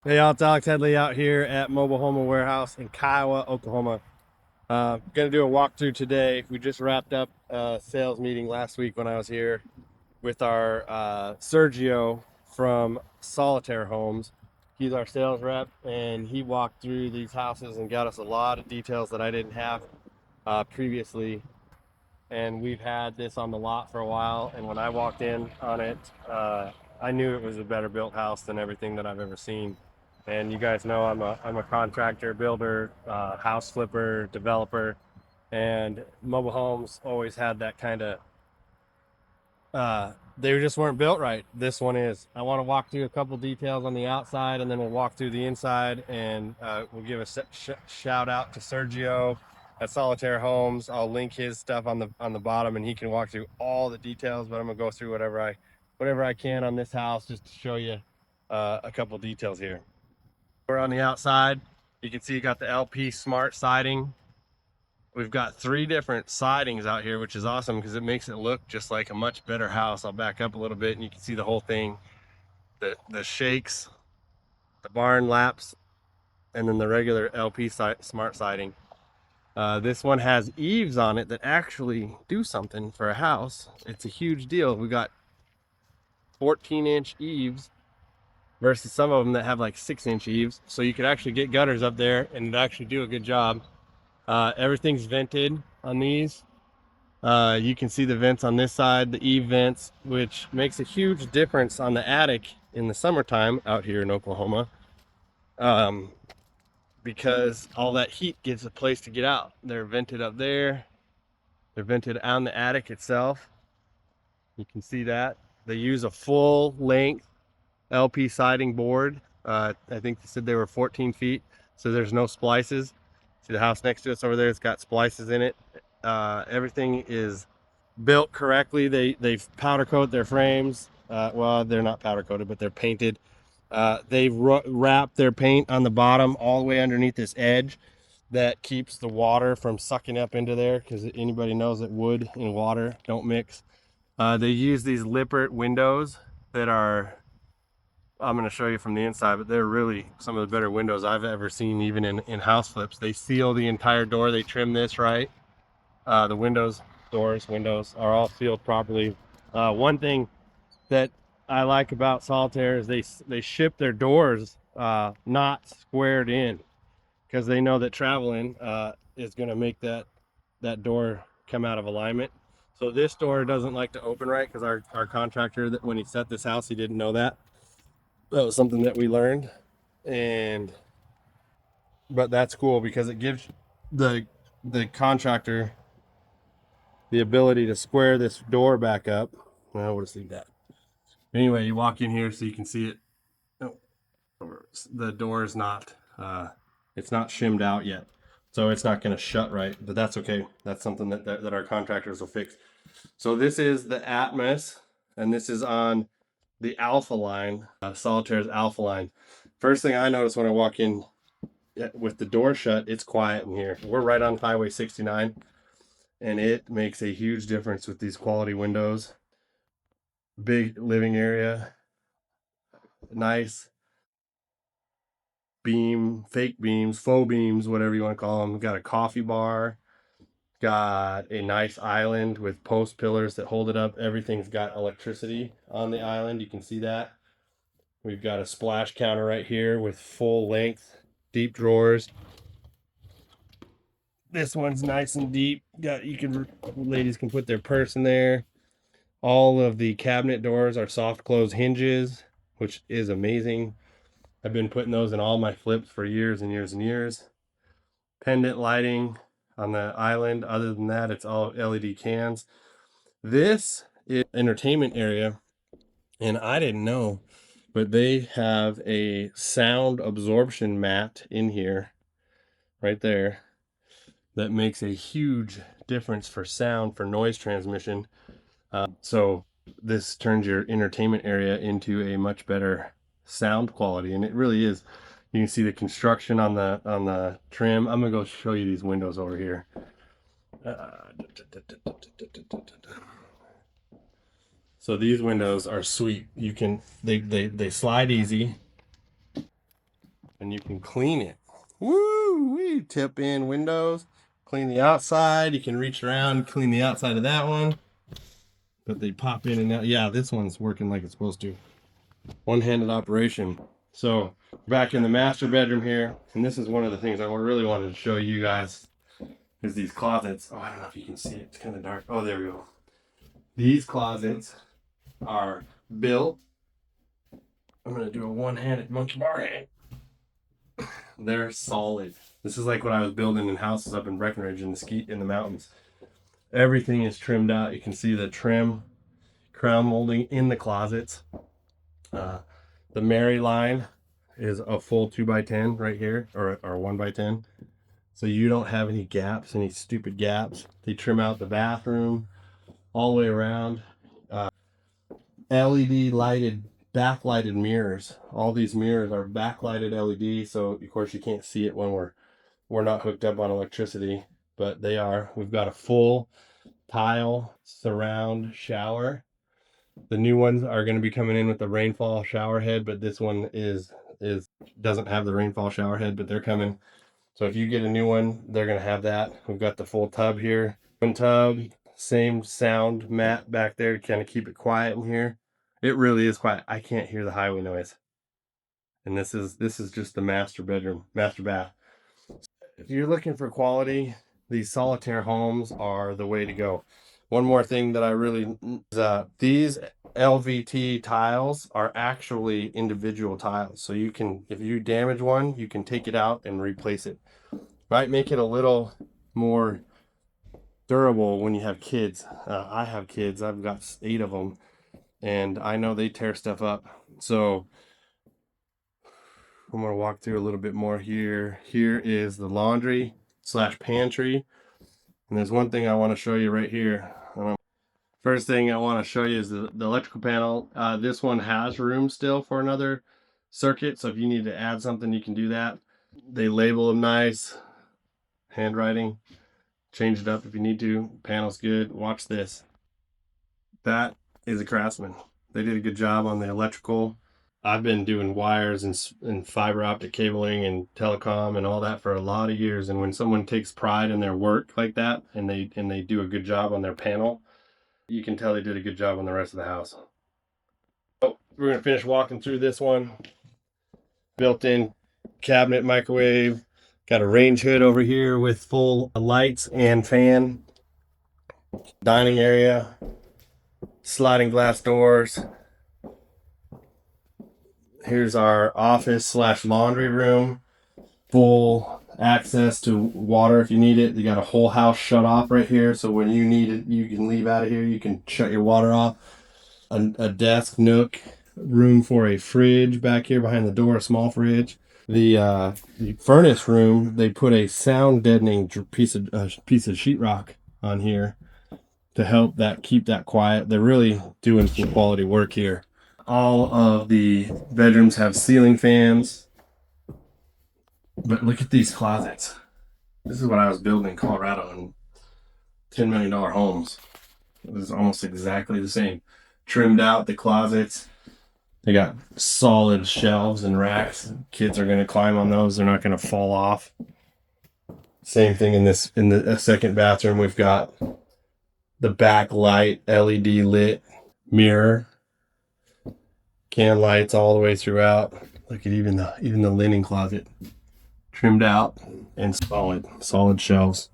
Hey y'all, it's Alex Headley out here at Mobile Home Warehouse in Kiowa, Oklahoma. Gonna do a walkthrough today. We just wrapped up a sales meeting last week when I was here with our Sergio from Solitaire Homes. He's our sales rep, and he walked through these houses and got us a lot of details that I didn't have previously. And we've had this on the lot for a while. And when I walked in on it, I knew it was a better built house than everything that I've ever seen. And you guys know I'm a contractor, builder, house flipper, developer, and mobile homes always had that kind of. They just weren't built right. This one is. I want to walk through a couple details on the outside, and then we'll walk through the inside, and we'll give a shout out to Sergio at Solitaire Homes. I'll link his stuff on the bottom, and he can walk through all the details. But I'm gonna go through whatever I can on this house just to show you a couple details here. We're on the outside. You can see you got the LP Smart siding. We've got 3 different sidings out here, which is awesome because it makes it look just like a much better house. I'll back up a little bit and you can see the whole thing. The shakes, the barn laps, and then the regular LP Smart siding. This one has eaves on it that actually do something for a house. It's a huge deal. We got 14-inch eaves versus some of them that have like 6-inch eaves. So you could actually get gutters up there and actually do a good job. Everything's vented on these. You can see the vents on this side, the eave vents, which makes a huge difference on the attic in the summertime out here in Oklahoma, um, because all that heat gets a place to get out. They're vented up there. They're vented on the attic itself. You can see that. They use a full length LP siding board. I think they said they were 14 feet, so there's no splices. See the house next to us over there, it's got splices in it. Everything is built correctly. They powder coat their frames. Well, they're not powder coated, but they're painted. They wrap their paint on the bottom all the way underneath this edge that keeps the water from sucking up into there, because anybody knows that wood and water don't mix. They use these Lippert windows that are, I'm going to show you from the inside, but they're really some of the better windows I've ever seen, even in house flips. They seal the entire door. They trim this right. The windows are all sealed properly. One thing that I like about Solitaire is they ship their doors not squared in, because they know that traveling is going to make that door come out of alignment. So this door doesn't like to open right, because our contractor, that when he set this house, he didn't know that. That was something that we learned, and but that's cool because it gives the contractor the ability to square this door back up. Well, we'll just leave that. Anyway, you walk in here so you can see it. Oh, the door is not, it's not shimmed out yet. So it's not going to shut right, but that's okay. That's something that our contractors will fix. So this is the Atmos, and this is on the Alpha line, Solitaire's Alpha line. First thing I notice when I walk in, with the door shut, it's quiet in here. We're right on Highway 69, and it makes a huge difference with these quality windows. Big living area, nice fake beams, faux beams, whatever you want to call them. Got a coffee bar, got a nice island with post pillars that hold it up. Everything's got electricity on the island. You can see that. We've got a splash counter right here with full length deep drawers. This one's nice and deep. Ladies can put their purse in there. All of the cabinet doors are soft close hinges, which is amazing. I've been putting those in all my flips for years and years and years. Pendant lighting on the island. Other than that, it's all LED cans. This is entertainment area, and I didn't know, but they have a sound absorption mat in here, right there, that makes a huge difference for sound, for noise transmission. So this turns your entertainment area into a much better sound quality, and it really is. You can see the construction on the trim. I'm gonna go show you these windows over here. So these windows are sweet. You can they slide easy. and you can clean it. Woo! We tip in windows, clean the outside. You can reach around, clean the outside of that one. But they pop in and out. Yeah, this one's working like it's supposed to. One-handed operation. So back in the master bedroom here, and this is one of the things I really wanted to show you guys is these closets. Oh, I don't know if you can see it. It's kind of dark. Oh, there we go. These closets are built. I'm gonna do a one-handed monkey bar hand. They're solid. This is like what I was building in houses up in Breckenridge in the mountains. Everything is trimmed out. You can see the trim crown molding in the closets. The Mary line is a full 2x10 right here, or 1x10. So you don't have any gaps, any stupid gaps. They trim out the bathroom all the way around. LED lighted, backlighted mirrors. All these mirrors are backlighted LED, so of course you can't see it when we're not hooked up on electricity, but they are. We've got a full tile surround shower. The new ones are going to be coming in with the rainfall shower head, but this one doesn't have the rainfall shower head, but they're coming. So if you get a new one, they're going to have that. We've got the full tub here. One tub, same sound mat back there to kind of keep it quiet in here. It really is quiet. I can't hear the highway noise. And this is just the master bedroom, master bath. If you're looking for quality, these Solitaire Homes are the way to go. One more thing that I really these LVT tiles are actually individual tiles. So you can, if you damage one, you can take it out and replace it. Might make it a little more durable when you have kids. I have kids. I've got 8 of them, and I know they tear stuff up. So I'm going to walk through a little bit more here. Here is the laundry / pantry. And there's one thing I want to show you right here. First thing I want to show you is the electrical panel. This one has room still for another circuit. So if you need to add something, you can do that. They label them nice. Handwriting. Change it up if you need to. Panel's good. Watch this. That is a Craftsman. They did a good job on the electrical. I've been doing wires and fiber optic cabling and telecom and all that for a lot of years. And when someone takes pride in their work like that and they do a good job on their panel, you can tell they did a good job on the rest of the house. So we're going to finish walking through this one. Built-in cabinet, microwave. Got a range hood over here with full lights and fan. Dining area. Sliding glass doors. Here's our office / laundry room. Full access to water if you need it. You got a whole house shut off right here, so when you need it, you can leave out of here. You can shut your water off. A desk nook, room for a fridge back here behind the door, a small fridge. The furnace room, they put a sound deadening piece of sheetrock on here to help keep that quiet. They're really doing some quality work here. All of the bedrooms have ceiling fans. But look at these closets. This is what I was building in Colorado in $10 million homes. It was almost exactly the same. Trimmed out the closets. They got solid shelves and racks. Kids are going to climb on those. They're not going to fall off. Same thing in the second bathroom. We've got the backlight LED lit mirror. Can lights all the way throughout. Look at even the linen closet. Trimmed out and solid shelves.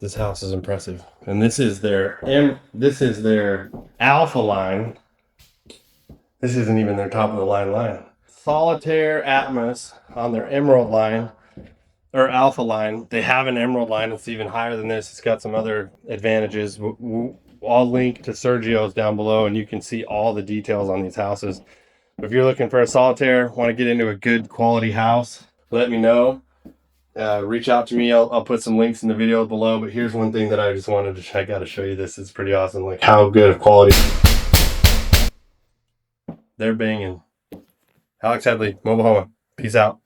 This house is impressive. And this is their alpha line. This isn't even their top of the line. Solitaire Atmos on their emerald line or alpha line. They have an emerald line. It's even higher than this. It's got some other advantages. I'll link to Sergio's down below and you can see all the details on these houses. If you're looking for a solitaire, want to get into a good quality house, let me know. Reach out to me. I'll put some links in the video below. But here's one thing that I just wanted to check out to show you this. It's pretty awesome. Like how good of quality. They're banging. Alex Headley, Mobile Home. Peace out.